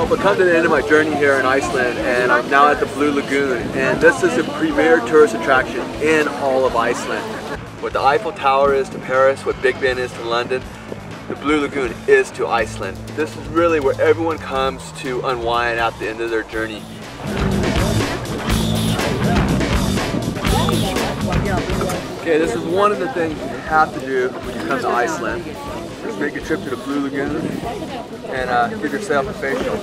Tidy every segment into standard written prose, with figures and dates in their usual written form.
Well, we've come to the end of my journey here in Iceland, and I'm now at the Blue Lagoon, and this is a premier tourist attraction in all of Iceland. What the Eiffel Tower is to Paris, what Big Ben is to London, the Blue Lagoon is to Iceland. This is really where everyone comes to unwind at the end of their journey. Okay, this is one of the things you have to do when you come to Iceland. Just make a trip to the Blue Lagoon and give yourself a facial.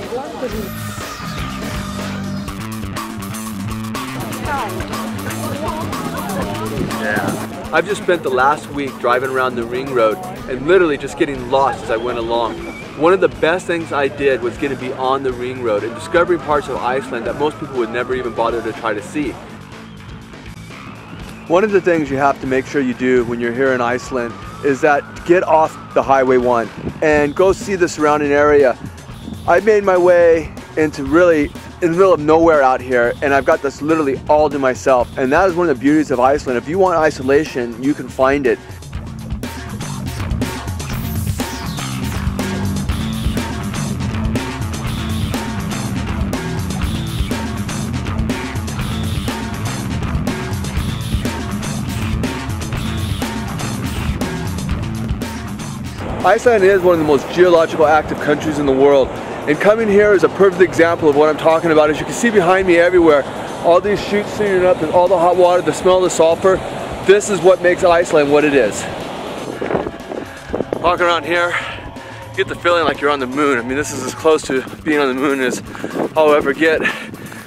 Yeah. I've just spent the last week driving around the ring road and literally just getting lost as I went along. One of the best things I did was get to be on the ring road and discovering parts of Iceland that most people would never even bother to try to see. One of the things you have to make sure you do when you're here in Iceland is that get off the Highway 1 and go see the surrounding area. I made my way into really in the middle of nowhere out here, and I've got this literally all to myself, and that is one of the beauties of Iceland. If you want isolation, you can find it. Iceland is one of the most geological active countries in the world, and coming here is a perfect example of what I'm talking about. As you can see behind me everywhere, all these chutes sitting up and all the hot water, the smell of the sulfur, this is what makes Iceland what it is. Walking around here, you get the feeling like you're on the moon. I mean, this is as close to being on the moon as I'll ever get.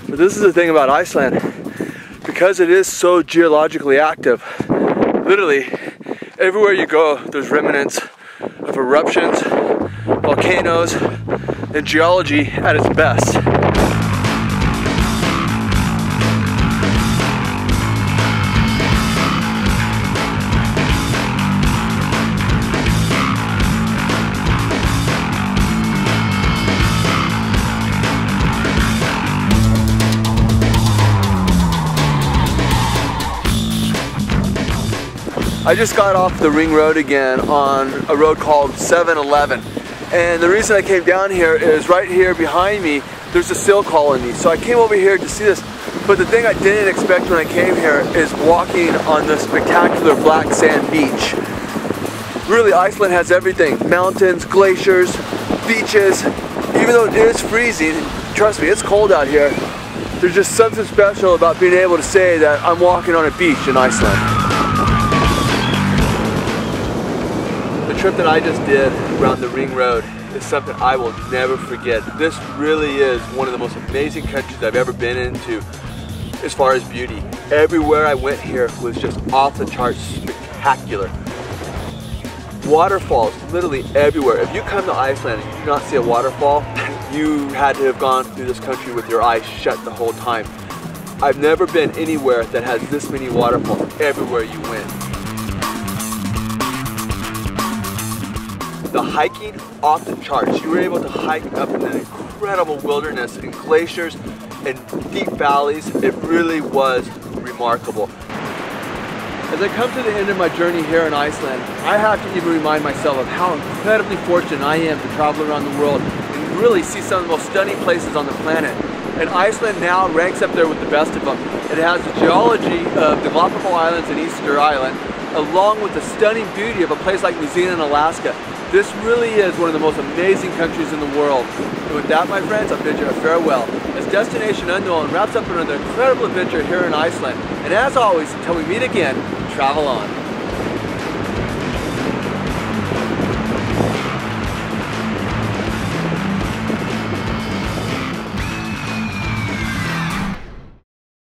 But this is the thing about Iceland, because it is so geologically active, literally everywhere you go, there's remnants of eruptions, volcanoes, and geology at its best. I just got off the ring road again on a road called 711, and the reason I came down here is right here behind me there's a seal colony, so I came over here to see this. But the thing I didn't expect when I came here is walking on this spectacular black sand beach. Really, Iceland has everything: mountains, glaciers, beaches. Even though it is freezing, trust me, it's cold out here, there's just something special about being able to say that I'm walking on a beach in Iceland. The trip that I just did around the ring road is something I will never forget. This really is one of the most amazing countries I've ever been into as far as beauty. Everywhere I went here was just off the charts spectacular. Waterfalls literally everywhere. If you come to Iceland and you do not see a waterfall, you had to have gone through this country with your eyes shut the whole time. I've never been anywhere that has this many waterfalls everywhere you went. The hiking off the charts. You were able to hike up in an incredible wilderness and glaciers and deep valleys. It really was remarkable. As I come to the end of my journey here in Iceland, I have to even remind myself of how incredibly fortunate I am to travel around the world and really see some of the most stunning places on the planet. And Iceland now ranks up there with the best of them. It has the geology of the Galapagos Islands and Easter Island, along with the stunning beauty of a place like New Zealand and Alaska. This really is one of the most amazing countries in the world. And with that, my friends, I bid you a farewell as Destination Unknown wraps up another incredible adventure here in Iceland. And as always, until we meet again, travel on.